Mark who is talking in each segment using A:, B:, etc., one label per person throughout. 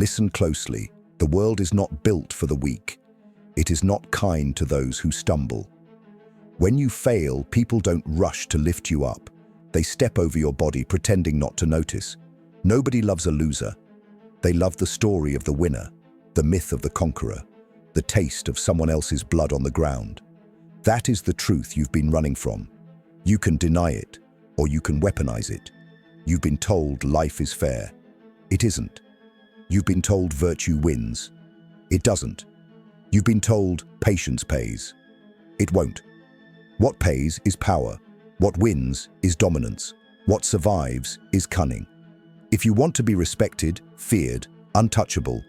A: Listen closely. The world is not built for the weak. It is not kind to those who stumble. When you fail, people don't rush to lift you up. They step over your body, pretending not to notice. Nobody loves a loser. They love the story of the winner, the myth of the conqueror, the taste of someone else's blood on the ground. That is the truth you've been running from. You can deny it, or you can weaponize it. You've been told life is fair. It isn't. You've been told virtue wins. It doesn't. You've been told patience pays. It won't. What pays is power. What wins is dominance. What survives is cunning. If you want to be respected, feared, untouchable,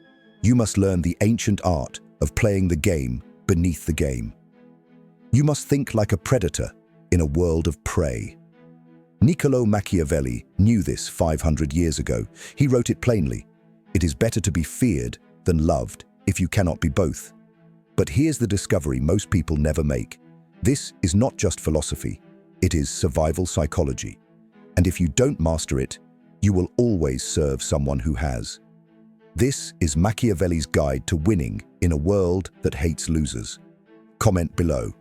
A: you must learn the ancient art of playing the game beneath the game. You must think like a predator in a world of prey. Niccolò Machiavelli knew this 500 years ago. He wrote it plainly. It is better to be feared than loved if you cannot be both. But here's the discovery most people never make. This is not just philosophy. It is survival psychology. And if you don't master it, you will always serve someone who has. This is Machiavelli's guide to winning in a world that hates losers. Comment below.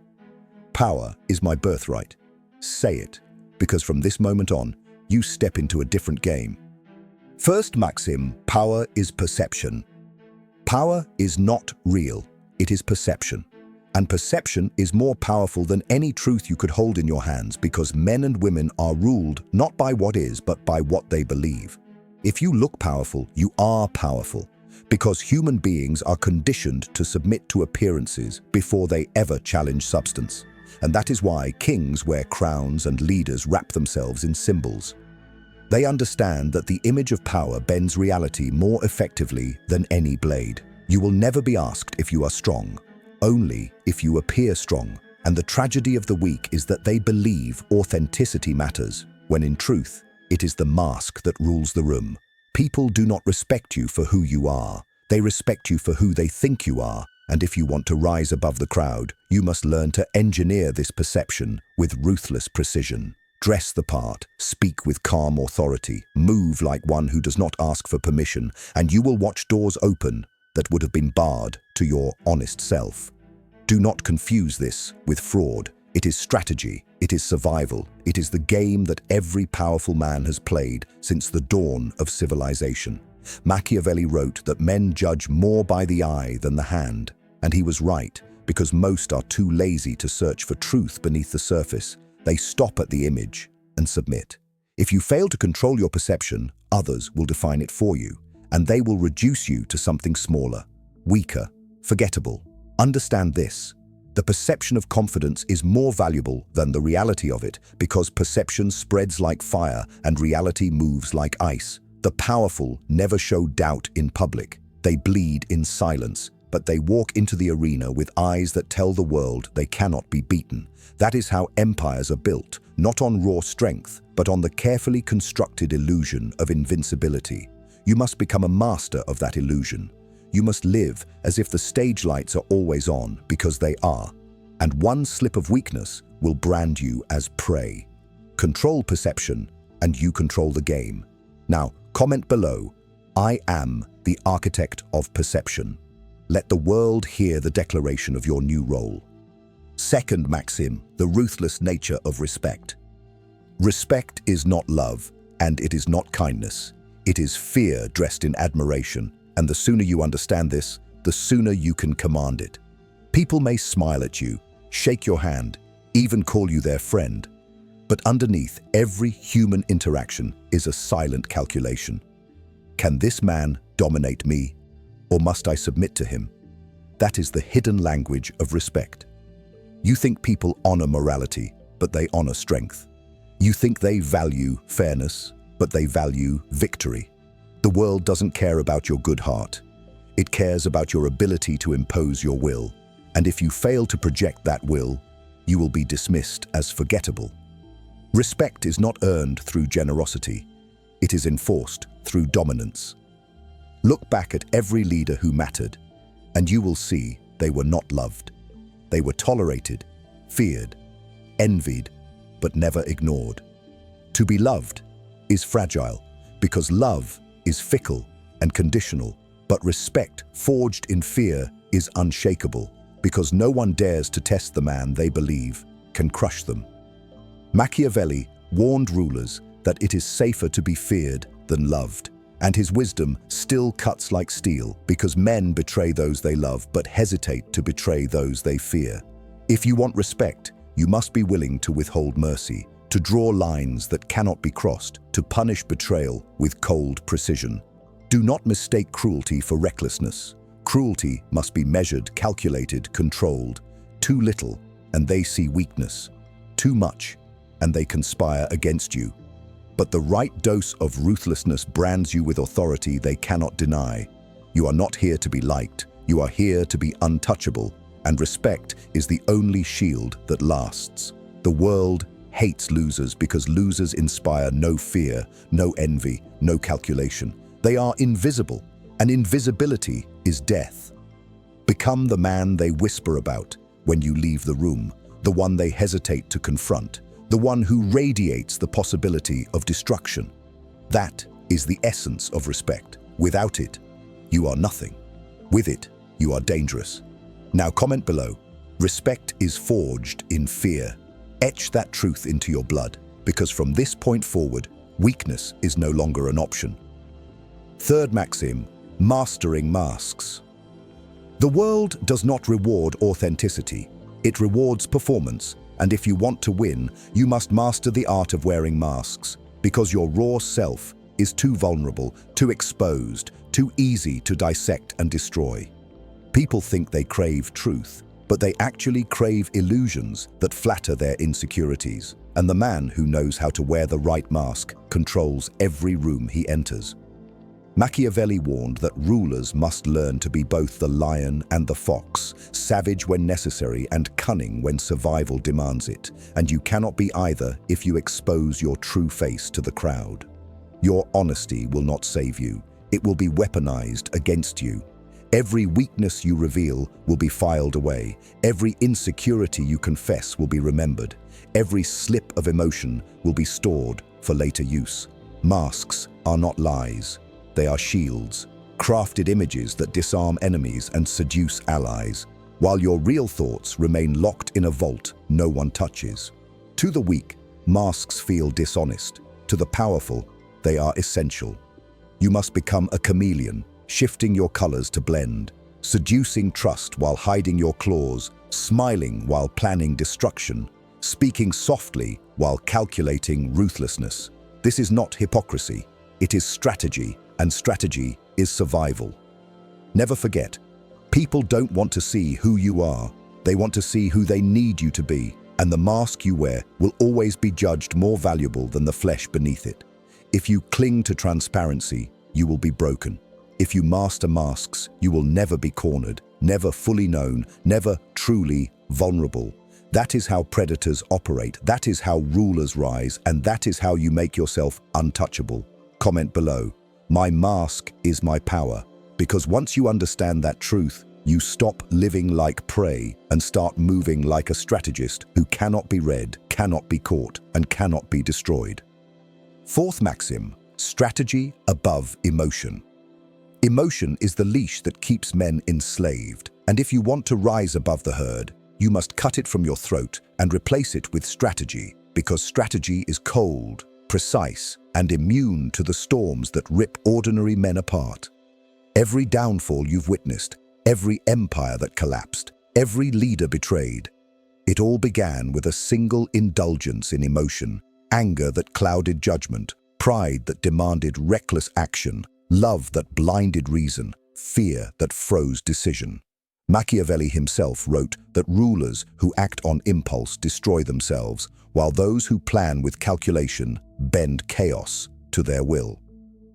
A: Power is my birthright. Say it, because from this moment on, you step into a different game. First maxim, power is perception. Power is not real, it is perception. And perception is more powerful than any truth you could hold in your hands, because men and women are ruled not by what is, but by what they believe. If you look powerful, you are powerful, because human beings are conditioned to submit to appearances before they ever challenge substance. And that is why kings wear crowns and leaders wrap themselves in symbols. They understand that the image of power bends reality more effectively than any blade. You will never be asked if you are strong, only if you appear strong. And the tragedy of the weak is that they believe authenticity matters, when in truth, it is the mask that rules the room. People do not respect you for who you are. They respect you for who they think you are. And if you want to rise above the crowd, you must learn to engineer this perception with ruthless precision. Dress the part, speak with calm authority, move like one who does not ask for permission, and you will watch doors open that would have been barred to your honest self. Do not confuse this with fraud. It is strategy, it is survival, it is the game that every powerful man has played since the dawn of civilization. Machiavelli wrote that men judge more by the eye than the hand, and he was right, because most are too lazy to search for truth beneath the surface. They stop at the image and submit. If you fail to control your perception, others will define it for you, and they will reduce you to something smaller, weaker, forgettable. Understand this. The perception of confidence is more valuable than the reality of it, because perception spreads like fire and reality moves like ice. The powerful never show doubt in public. They bleed in silence, but they walk into the arena with eyes that tell the world they cannot be beaten. That is how empires are built, not on raw strength, but on the carefully constructed illusion of invincibility. You must become a master of that illusion. You must live as if the stage lights are always on, because they are. And one slip of weakness will brand you as prey. Control perception, and you control the game. Now, comment below, I am the architect of perception. Let the world hear the declaration of your new role. Second maxim, the ruthless nature of respect. Respect is not love, and it is not kindness. It is fear dressed in admiration, and the sooner you understand this, the sooner you can command it. People may smile at you, shake your hand, even call you their friend, but underneath every human interaction is a silent calculation. Can this man dominate me, or must I submit to him? That is the hidden language of respect. You think people honor morality, but they honor strength. You think they value fairness, but they value victory. The world doesn't care about your good heart. It cares about your ability to impose your will. And if you fail to project that will, you will be dismissed as forgettable. Respect is not earned through generosity. It is enforced through dominance. Look back at every leader who mattered, and you will see they were not loved. They were tolerated, feared, envied, but never ignored. To be loved is fragile, because love is fickle and conditional, But respect, forged in fear, is unshakable, because no one dares to test the man they believe can crush them. Machiavelli warned rulers that it is safer to be feared than loved, and his wisdom still cuts like steel because men betray those they love but hesitate to betray those they fear. If you want respect, you must be willing to withhold mercy, to draw lines that cannot be crossed, to punish betrayal with cold precision. Do not mistake cruelty for recklessness. Cruelty must be measured, calculated, controlled. Too little, and they see weakness. Too much, and they conspire against you. But the right dose of ruthlessness brands you with authority they cannot deny. You are not here to be liked. You are here to be untouchable, and respect is the only shield that lasts. The world hates losers because losers inspire no fear, no envy, no calculation. They are invisible, and invisibility is death. Become the man they whisper about when you leave the room, the one they hesitate to confront, the one who radiates the possibility of destruction. That is the essence of respect. Without it, you are nothing. With it, you are dangerous. Now comment below. Respect is forged in fear. Etch that truth into your blood, because from this point forward, weakness is no longer an option. Third maxim, mastering masks. The world does not reward authenticity. It rewards performance, and if you want to win, you must master the art of wearing masks, because your raw self is too vulnerable, too exposed, too easy to dissect and destroy. People think they crave truth, but they actually crave illusions that flatter their insecurities. And the man who knows how to wear the right mask controls every room he enters. Machiavelli warned that rulers must learn to be both the lion and the fox, savage when necessary and cunning when survival demands it, and you cannot be either if you expose your true face to the crowd. Your honesty will not save you. It will be weaponized against you. Every weakness you reveal will be filed away. Every insecurity you confess will be remembered. Every slip of emotion will be stored for later use. Masks are not lies. They are shields, crafted images that disarm enemies and seduce allies, while your real thoughts remain locked in a vault no one touches. To the weak, masks feel dishonest. To the powerful, they are essential. You must become a chameleon, shifting your colors to blend, seducing trust while hiding your claws, smiling while planning destruction, speaking softly while calculating ruthlessness. This is not hypocrisy. It is strategy. And strategy is survival. Never forget, people don't want to see who you are. They want to see who they need you to be, and the mask you wear will always be judged more valuable than the flesh beneath it. If you cling to transparency, you will be broken. If you master masks, you will never be cornered, never fully known, never truly vulnerable. That is how predators operate, that is how rulers rise, and that is how you make yourself untouchable. Comment below. My mask is my power, because once you understand that truth, you stop living like prey and start moving like a strategist who cannot be read, cannot be caught, and cannot be destroyed. Fourth maxim, strategy above emotion. Emotion is the leash that keeps men enslaved, and if you want to rise above the herd, you must cut it from your throat and replace it with strategy, because strategy is cold, precise, and immune to the storms that rip ordinary men apart. Every downfall you've witnessed, every empire that collapsed, every leader betrayed, it all began with a single indulgence in emotion, anger that clouded judgment, pride that demanded reckless action, love that blinded reason, fear that froze decision. Machiavelli himself wrote that rulers who act on impulse destroy themselves, while those who plan with calculation bend chaos to their will.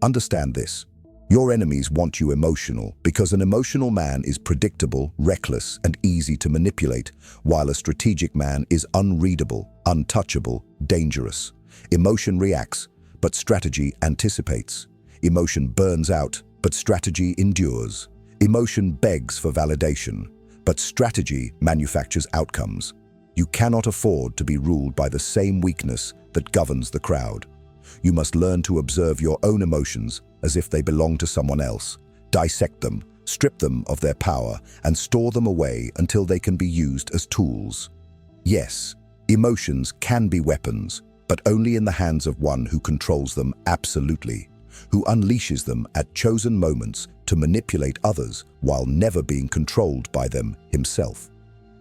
A: Understand this. Your enemies want you emotional because an emotional man is predictable, reckless, and easy to manipulate, while a strategic man is unreadable, untouchable, dangerous. Emotion reacts, but strategy anticipates. Emotion burns out, but strategy endures. Emotion begs for validation, but strategy manufactures outcomes. You cannot afford to be ruled by the same weakness that governs the crowd. You must learn to observe your own emotions as if they belong to someone else, Dissect them, strip them of their power, and store them away until they can be used as tools. Yes, emotions can be weapons, but only in the hands of one who controls them absolutely, who unleashes them at chosen moments to manipulate others while never being controlled by them himself.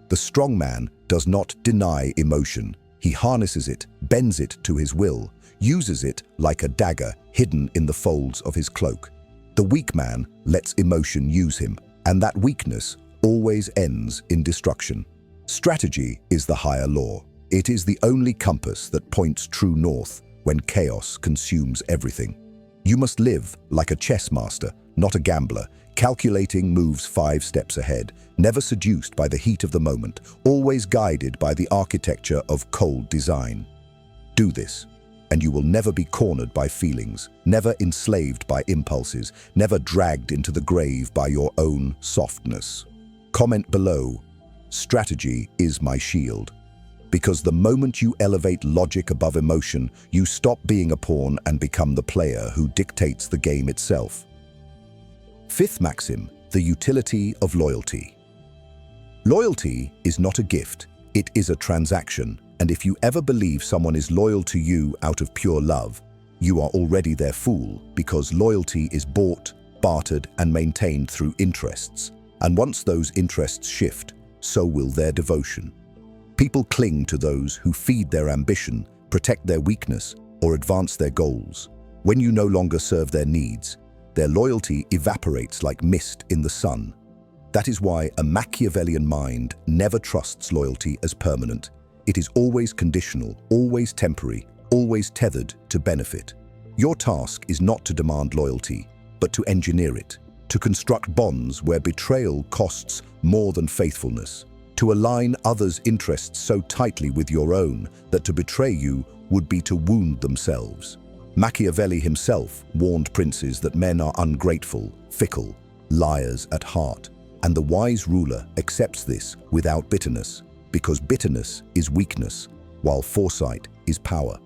A: The strong man does not deny emotion. He harnesses it, bends it to his will, uses it like a dagger hidden in the folds of his cloak. The weak man lets emotion use him, and that weakness always ends in destruction. Strategy is the higher law. It is the only compass that points true north when chaos consumes everything. You must live like a chess master, not a gambler, calculating moves 5 steps ahead, never seduced by the heat of the moment, always guided by the architecture of cold design. Do this, and you will never be cornered by feelings, never enslaved by impulses, never dragged into the grave by your own softness. Comment below, strategy is my shield. Because the moment you elevate logic above emotion, you stop being a pawn and become the player who dictates the game itself. Fifth maxim, the utility of loyalty. Loyalty is not a gift, it is a transaction, and if you ever believe someone is loyal to you out of pure love, you are already their fool, because loyalty is bought, bartered, and maintained through interests. And once those interests shift, so will their devotion. People cling to those who feed their ambition, protect their weakness, or advance their goals. When you no longer serve their needs, their loyalty evaporates like mist in the sun. That is why a Machiavellian mind never trusts loyalty as permanent. It is always conditional, always temporary, always tethered to benefit. Your task is not to demand loyalty, but to engineer it, to construct bonds where betrayal costs more than faithfulness, to align others' interests so tightly with your own that to betray you would be to wound themselves. Machiavelli himself warned princes that men are ungrateful, fickle, liars at heart, and the wise ruler accepts this without bitterness, because bitterness is weakness, while foresight is power.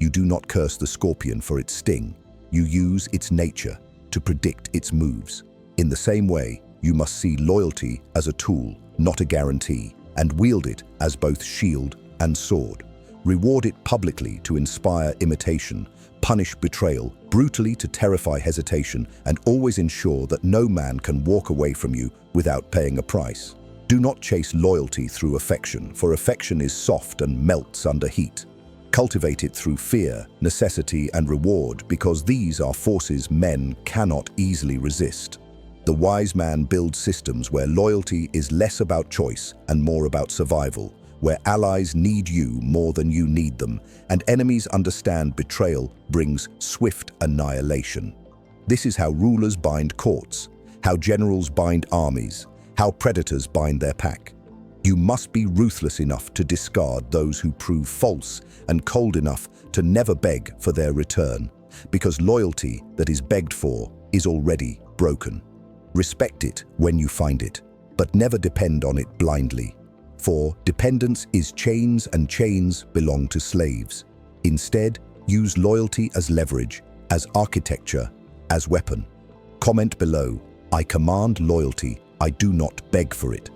A: You do not curse the scorpion for its sting, you use its nature to predict its moves. In the same way, you must see loyalty as a tool, not a guarantee, and wield it as both shield and sword. Reward it publicly to inspire imitation, punish betrayal brutally to terrify hesitation, and always ensure that no man can walk away from you without paying a price. Do not chase loyalty through affection, for affection is soft and melts under heat. Cultivate it through fear, necessity, and reward, because these are forces men cannot easily resist. The wise man builds systems where loyalty is less about choice and more about survival, where allies need you more than you need them, and enemies understand betrayal brings swift annihilation. This is how rulers bind courts, how generals bind armies, how predators bind their pack. You must be ruthless enough to discard those who prove false and cold enough to never beg for their return, because loyalty that is begged for is already broken. Respect it when you find it, but never depend on it blindly. For dependence is chains, and chains belong to slaves. Instead, use loyalty as leverage, as architecture, as weapon. Comment below, I command loyalty, I do not beg for it.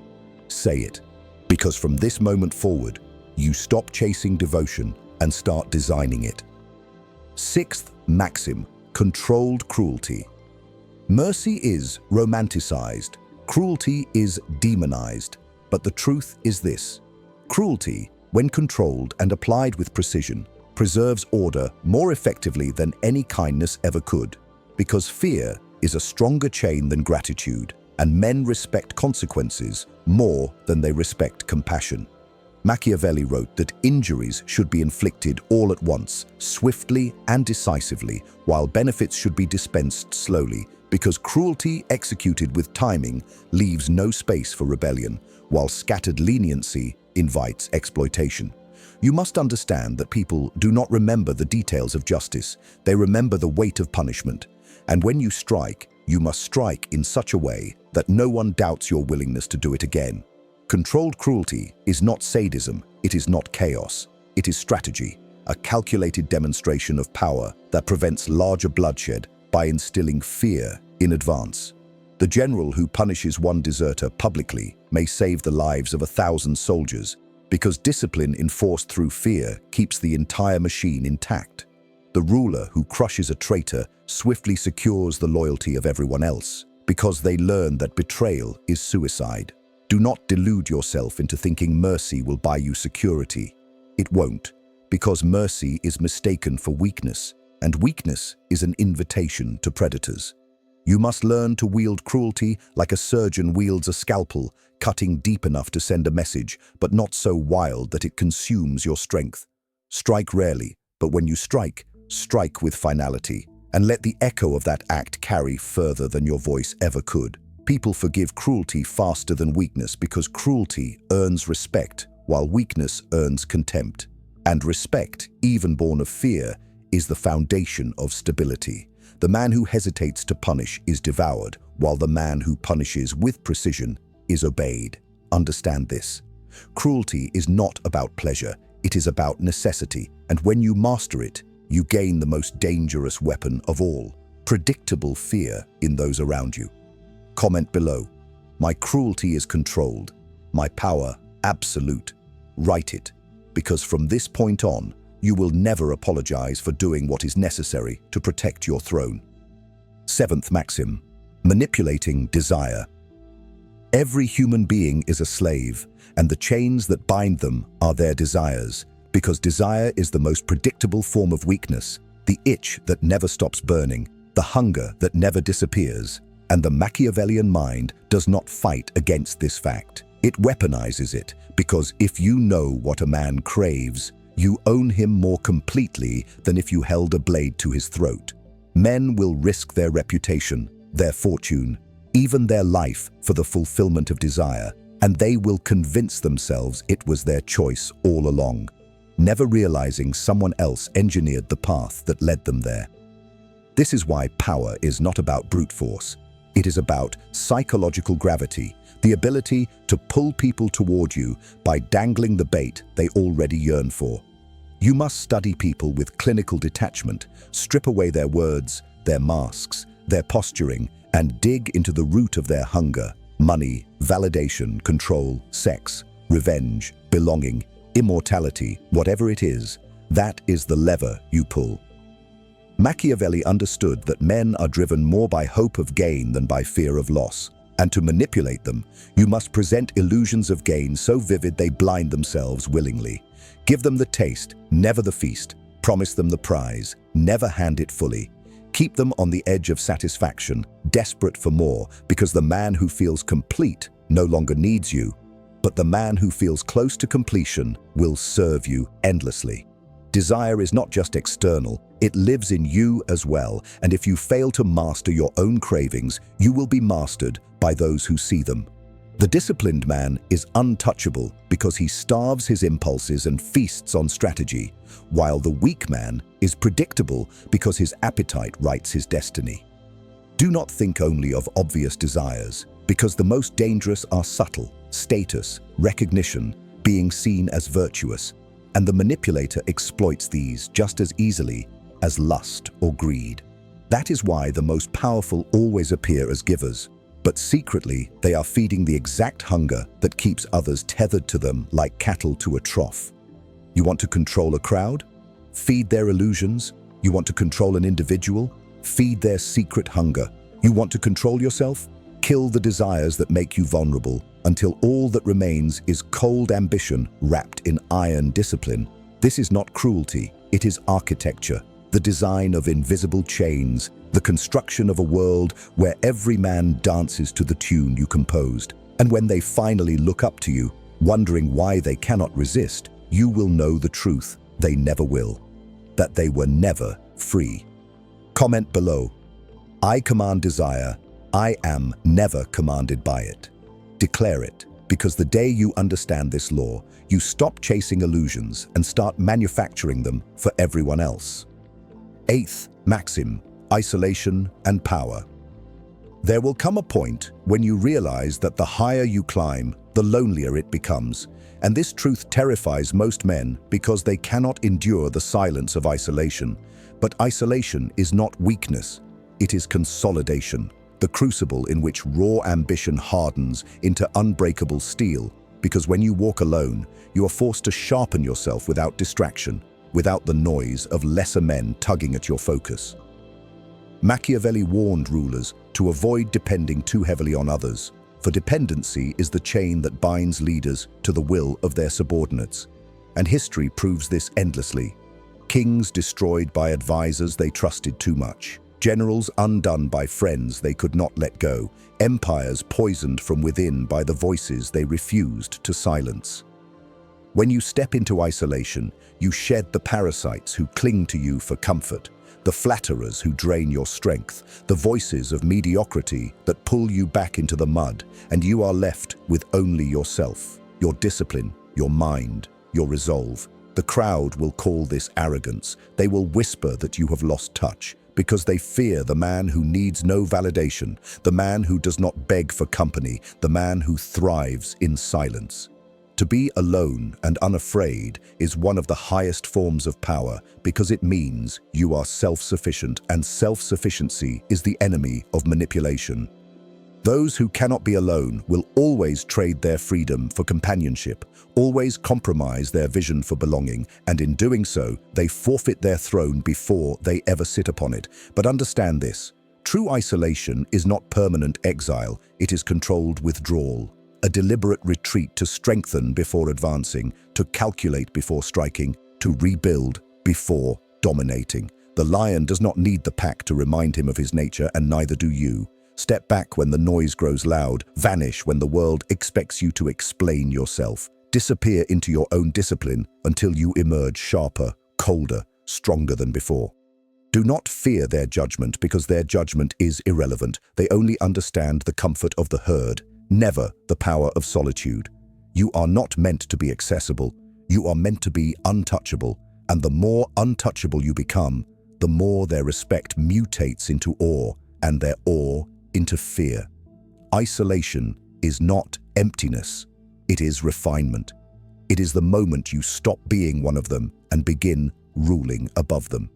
A: Say it, because from this moment forward, you stop chasing devotion and start designing it. Sixth maxim, controlled cruelty. Mercy is romanticized, cruelty is demonized, but the truth is this. Cruelty, when controlled and applied with precision, preserves order more effectively than any kindness ever could, because fear is a stronger chain than gratitude, and men respect consequences more than they respect compassion. Machiavelli wrote that injuries should be inflicted all at once, swiftly and decisively, while benefits should be dispensed slowly, because cruelty executed with timing leaves no space for rebellion, while scattered leniency invites exploitation. You must understand that people do not remember the details of justice, they remember the weight of punishment. And when you strike, you must strike in such a way that no one doubts your willingness to do it again. Controlled cruelty is not sadism, it is not chaos, it is strategy, a calculated demonstration of power that prevents larger bloodshed by instilling fear in advance. The general who punishes one deserter publicly may save the lives of 1,000 soldiers, because discipline enforced through fear keeps the entire machine intact. The ruler who crushes a traitor swiftly secures the loyalty of everyone else, because they learn that betrayal is suicide. Do not delude yourself into thinking mercy will buy you security. It won't, because mercy is mistaken for weakness, and weakness is an invitation to predators. You must learn to wield cruelty like a surgeon wields a scalpel, cutting deep enough to send a message, but not so wild that it consumes your strength. Strike rarely, but when you strike, strike with finality, and let the echo of that act carry further than your voice ever could. People forgive cruelty faster than weakness because cruelty earns respect, while weakness earns contempt. And respect, even born of fear, is the foundation of stability. The man who hesitates to punish is devoured, while the man who punishes with precision is obeyed. Understand this. Cruelty is not about pleasure, it is about necessity, and when you master it, you gain the most dangerous weapon of all, predictable fear in those around you. Comment below. My cruelty is controlled, my power absolute. Write it, because from this point on, you will never apologize for doing what is necessary to protect your throne. Seventh maxim, manipulating desire. Every human being is a slave, and the chains that bind them are their desires, because desire is the most predictable form of weakness, the itch that never stops burning, the hunger that never disappears, and the Machiavellian mind does not fight against this fact. It weaponizes it, because if you know what a man craves, you own him more completely than if you held a blade to his throat. Men will risk their reputation, their fortune, even their life for the fulfillment of desire, and they will convince themselves it was their choice all along, never realizing someone else engineered the path that led them there. This is why power is not about brute force. It is about psychological gravity, the ability to pull people toward you by dangling the bait they already yearn for. You must study people with clinical detachment, strip away their words, their masks, their posturing, and dig into the root of their hunger: money, validation, control, sex, revenge, belonging, immortality, whatever it is, that is the lever you pull. Machiavelli understood that men are driven more by hope of gain than by fear of loss. And to manipulate them, you must present illusions of gain so vivid they blind themselves willingly. Give them the taste, never the feast. Promise them the prize, never hand it fully. Keep them on the edge of satisfaction, desperate for more, because the man who feels complete no longer needs you, but the man who feels close to completion will serve you endlessly. Desire is not just external, it lives in you as well, and if you fail to master your own cravings, you will be mastered by those who see them. The disciplined man is untouchable because he starves his impulses and feasts on strategy, while the weak man is predictable because his appetite writes his destiny. Do not think only of obvious desires, because the most dangerous are subtle: status, recognition, being seen as virtuous, and the manipulator exploits these just as easily as lust or greed. That is why the most powerful always appear as givers, but secretly they are feeding the exact hunger that keeps others tethered to them like cattle to a trough. You want to control a crowd? Feed their illusions. You want to control an individual? Feed their secret hunger. You want to control yourself? Kill the desires that make you vulnerable, until all that remains is cold ambition wrapped in iron discipline. This is not cruelty, it is architecture, the design of invisible chains, the construction of a world where every man dances to the tune you composed. And when they finally look up to you, wondering why they cannot resist, you will know the truth: they never will, that they were never free. Comment below. I command desire, I am never commanded by it. Declare it, because the day you understand this law, you stop chasing illusions and start manufacturing them for everyone else. Eighth maxim, isolation and power. There will come a point when you realize that the higher you climb, the lonelier it becomes, and this truth terrifies most men because they cannot endure the silence of isolation. But isolation is not weakness, it is consolidation. the crucible in which raw ambition hardens into unbreakable steel, because when you walk alone, you are forced to sharpen yourself without distraction, without the noise of lesser men tugging at your focus. Machiavelli warned rulers to avoid depending too heavily on others, for dependency is the chain that binds leaders to the will of their subordinates. And history proves this endlessly. Kings destroyed by advisors they trusted too much. Generals undone by friends they could not let go. Empires poisoned from within by the voices they refused to silence. When you step into isolation, you shed the parasites who cling to you for comfort, the flatterers who drain your strength, the voices of mediocrity that pull you back into the mud, and you are left with only yourself, your discipline, your mind, your resolve. The crowd will call this arrogance. They will whisper that you have lost touch, because they fear the man who needs no validation, the man who does not beg for company, the man who thrives in silence. To be alone and unafraid is one of the highest forms of power because it means you are self-sufficient, and self-sufficiency is the enemy of manipulation. Those who cannot be alone will always trade their freedom for companionship, always compromise their vision for belonging, and in doing so, they forfeit their throne before they ever sit upon it. But understand this: true isolation is not permanent exile, it is controlled withdrawal. A deliberate retreat to strengthen before advancing, to calculate before striking, to rebuild before dominating. The lion does not need the pack to remind him of his nature, and neither do you. Step back when the noise grows loud, vanish when the world expects you to explain yourself. Disappear into your own discipline until you emerge sharper, colder, stronger than before. Do not fear their judgment, because their judgment is irrelevant. They only understand the comfort of the herd, never the power of solitude. You are not meant to be accessible. You are meant to be untouchable. And the more untouchable you become, the more their respect mutates into awe, and their awe into fear. Isolation is not emptiness. It is refinement. It is the moment you stop being one of them and begin ruling above them.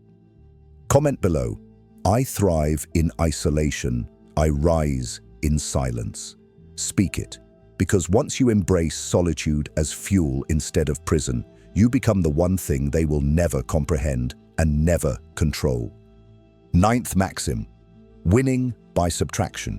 A: Comment below: I thrive in isolation. I rise in silence. Speak it, because once you embrace solitude as fuel instead of prison, you become the one thing they will never comprehend and never control. Ninth maxim: winning by subtraction.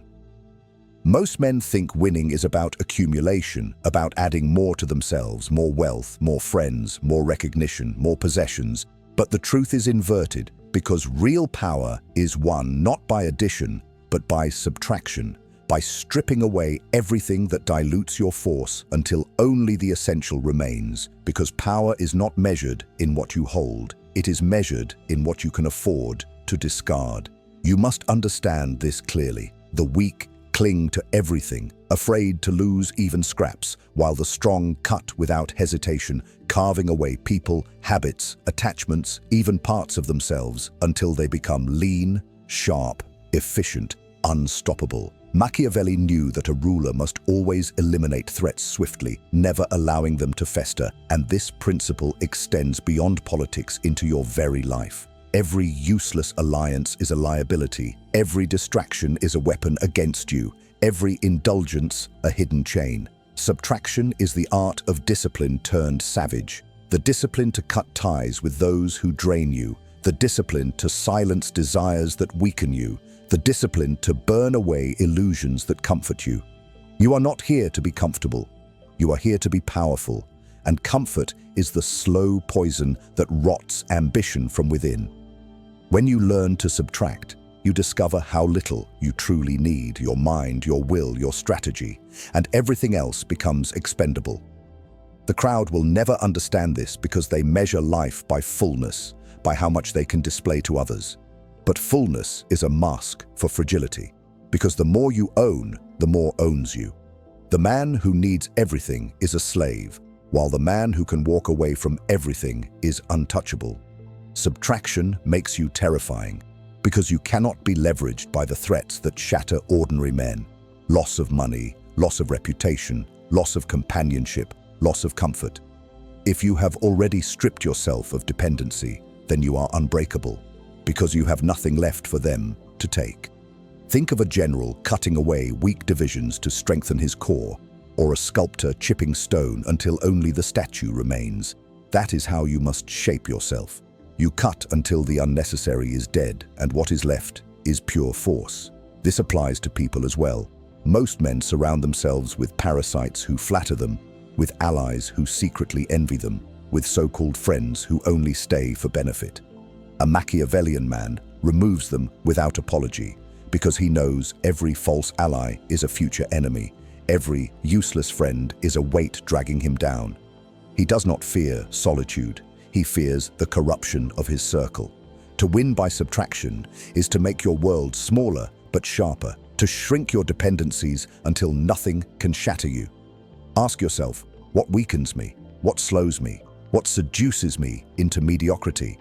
A: Most men think winning is about accumulation, about adding more to themselves, more wealth, more friends, more recognition, more possessions. But the truth is inverted, because real power is won not by addition, but by subtraction. By stripping away everything that dilutes your force until only the essential remains, because power is not measured in what you hold, it is measured in what you can afford to discard. You must understand this clearly. The weak cling to everything, afraid to lose even scraps, while the strong cut without hesitation, carving away people, habits, attachments, even parts of themselves, until they become lean, sharp, efficient, unstoppable. Machiavelli knew that a ruler must always eliminate threats swiftly, never allowing them to fester, and this principle extends beyond politics into your very life. Every useless alliance is a liability. Every distraction is a weapon against you. Every indulgence a hidden chain. Subtraction is the art of discipline turned savage. The discipline to cut ties with those who drain you. The discipline to silence desires that weaken you. The discipline to burn away illusions that comfort you. You are not here to be comfortable. You are here to be powerful. And comfort is the slow poison that rots ambition from within. When you learn to subtract, you discover how little you truly need: your mind, your will, your strategy, and everything else becomes expendable. The crowd will never understand this because they measure life by fullness, by how much they can display to others. But fullness is a mask for fragility, because the more you own, the more owns you. The man who needs everything is a slave, while the man who can walk away from everything is untouchable. Subtraction makes you terrifying, because you cannot be leveraged by the threats that shatter ordinary men. Loss of money, loss of reputation, loss of companionship, loss of comfort. If you have already stripped yourself of dependency, then you are unbreakable, because you have nothing left for them to take. Think of a general cutting away weak divisions to strengthen his core, or a sculptor chipping stone until only the statue remains. That is how you must shape yourself. You cut until the unnecessary is dead, and what is left is pure force. This applies to people as well. Most men surround themselves with parasites who flatter them, with allies who secretly envy them, with so-called friends who only stay for benefit. A Machiavellian man removes them without apology, because he knows every false ally is a future enemy. Every useless friend is a weight dragging him down. He does not fear solitude. He fears the corruption of his circle. To win by subtraction is to make your world smaller but sharper, to shrink your dependencies until nothing can shatter you. Ask yourself, what weakens me? What slows me? What seduces me into mediocrity?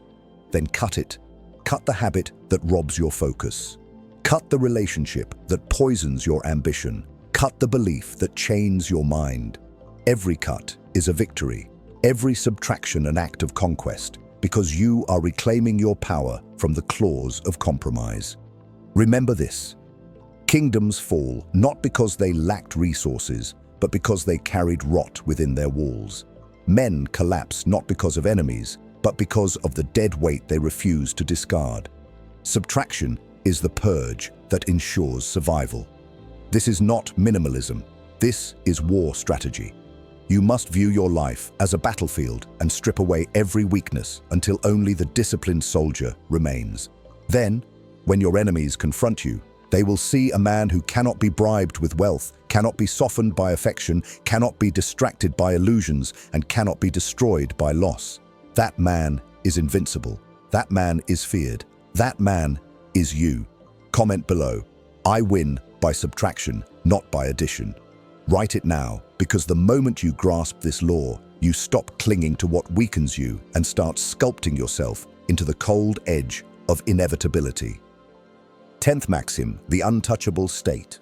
A: Then cut it. Cut the habit that robs your focus. Cut the relationship that poisons your ambition. Cut the belief that chains your mind. Every cut is a victory. Every subtraction an act of conquest, because you are reclaiming your power from the claws of compromise. Remember this: kingdoms fall not because they lacked resources, but because they carried rot within their walls. Men collapse not because of enemies, but because of the dead weight they refuse to discard. Subtraction is the purge that ensures survival. This is not minimalism. This is war strategy. You must view your life as a battlefield and strip away every weakness until only the disciplined soldier remains. Then, when your enemies confront you, they will see a man who cannot be bribed with wealth, cannot be softened by affection, cannot be distracted by illusions, and cannot be destroyed by loss. That man is invincible. That man is feared. That man is you. Comment below. I win by subtraction, not by addition. Write it now, because the moment you grasp this law, you stop clinging to what weakens you and start sculpting yourself into the cold edge of inevitability. 10th maxim, the untouchable state.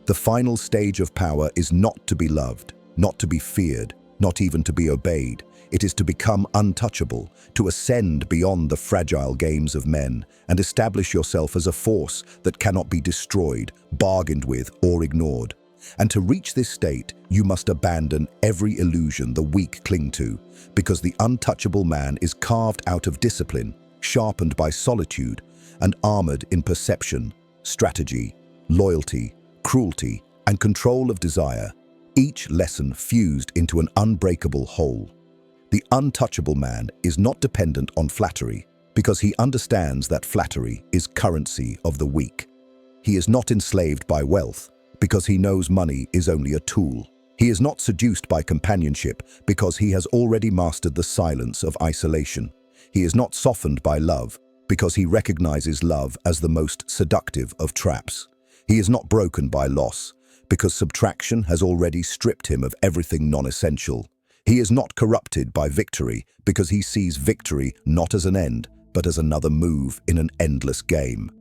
A: The final stage of power is not to be loved, not to be feared, not even to be obeyed. It is to become untouchable, to ascend beyond the fragile games of men and establish yourself as a force that cannot be destroyed, bargained with, or ignored. And to reach this state, you must abandon every illusion the weak cling to, because the untouchable man is carved out of discipline, sharpened by solitude, and armored in perception, strategy, loyalty, cruelty, and control of desire, each lesson fused into an unbreakable whole. The untouchable man is not dependent on flattery, because he understands that flattery is currency of the weak. He is not enslaved by wealth, because he knows money is only a tool. He is not seduced by companionship, because he has already mastered the silence of isolation. He is not softened by love, because he recognizes love as the most seductive of traps. He is not broken by loss, because subtraction has already stripped him of everything non-essential. He is not corrupted by victory, because he sees victory not as an end, but as another move in an endless game.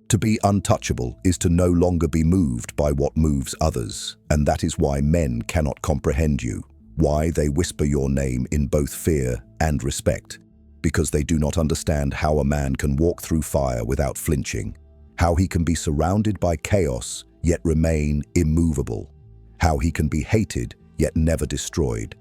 A: To be untouchable is to no longer be moved by what moves others, and that is why men cannot comprehend you, why they whisper your name in both fear and respect, because they do not understand how a man can walk through fire without flinching, how he can be surrounded by chaos yet remain immovable, how he can be hated yet never destroyed.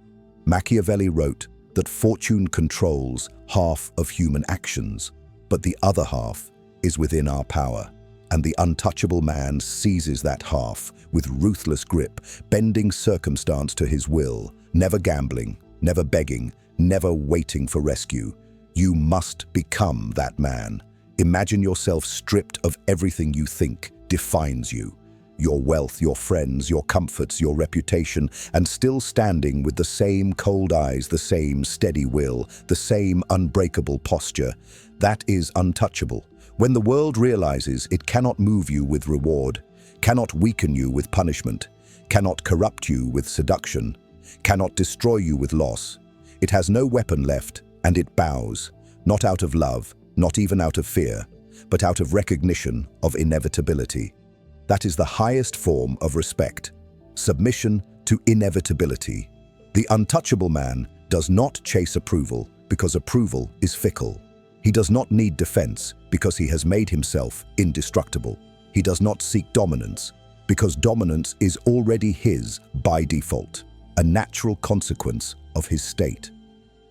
A: Machiavelli wrote that fortune controls half of human actions, but the other half is within our power, and the untouchable man seizes that half with ruthless grip, bending circumstance to his will, never gambling, never begging, never waiting for rescue. You must become that man. Imagine yourself stripped of everything you think defines you, your wealth, your friends, your comforts, your reputation, and still standing with the same cold eyes, the same steady will, the same unbreakable posture. That is untouchable. When the world realizes it cannot move you with reward, cannot weaken you with punishment, cannot corrupt you with seduction, cannot destroy you with loss, it has no weapon left, and it bows, not out of love, not even out of fear, but out of recognition of inevitability. That is the highest form of respect, submission to inevitability. The untouchable man does not chase approval because approval is fickle. He does not need defense because he has made himself indestructible. He does not seek dominance, because dominance is already his by default, a natural consequence of his state.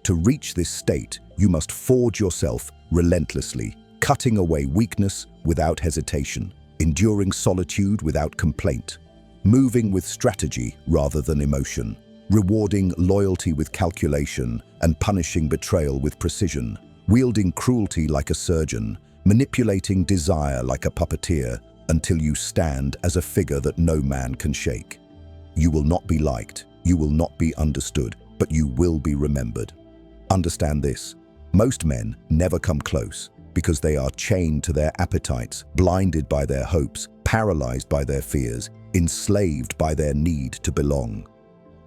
A: To reach this state, you must forge yourself relentlessly, cutting away weakness without hesitation, enduring solitude without complaint, moving with strategy rather than emotion, rewarding loyalty with calculation and punishing betrayal with precision, wielding cruelty like a surgeon, manipulating desire like a puppeteer, until you stand as a figure that no man can shake. You will not be liked, you will not be understood, but you will be remembered. Understand this: most men never come close because they are chained to their appetites, blinded by their hopes, paralyzed by their fears, enslaved by their need to belong.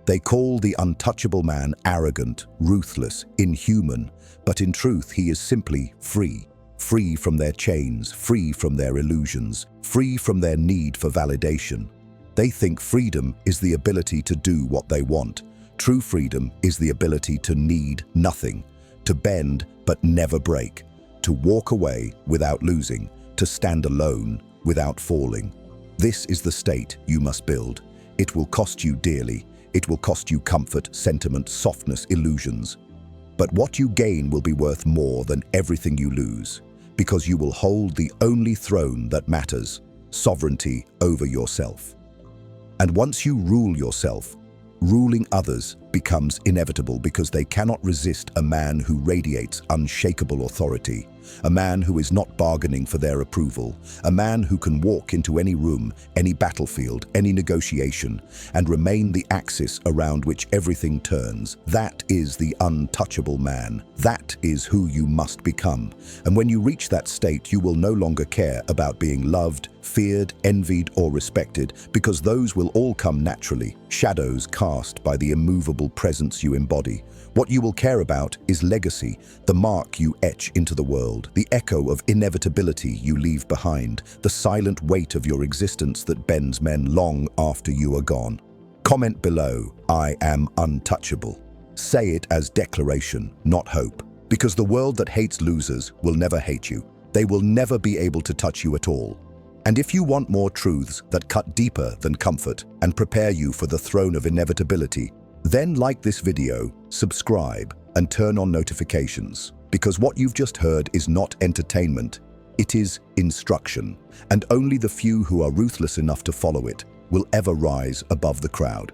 A: They call the untouchable man arrogant, ruthless, inhuman, but in truth he is simply free. Free from their chains, free from their illusions, free from their need for validation. They think freedom is the ability to do what they want. True freedom is the ability to need nothing, to bend but never break, to walk away without losing, to stand alone without falling. This is the state you must build. It will cost you dearly. It will cost you comfort, sentiment, softness, illusions. But what you gain will be worth more than everything you lose, because you will hold the only throne that matters, sovereignty over yourself. And once you rule yourself, ruling others becomes inevitable, because they cannot resist a man who radiates unshakable authority, a man who is not bargaining for their approval, a man who can walk into any room, any battlefield, any negotiation, and remain the axis around which everything turns. That is the untouchable man. That is who you must become. And when you reach that state, you will no longer care about being loved, feared, envied, or respected, because those will all come naturally, shadows cast by the immovable presence you embody. What you will care about is legacy, the mark you etch into the world, the echo of inevitability you leave behind, the silent weight of your existence that bends men long after you are gone. Comment below, "I am untouchable." Say it as declaration, not hope, because the world that hates losers will never hate you. They will never be able to touch you at all. And if you want more truths that cut deeper than comfort and prepare you for the throne of inevitability, then like this video, subscribe, and turn on notifications, because what you've just heard is not entertainment, it is instruction, and only the few who are ruthless enough to follow it will ever rise above the crowd.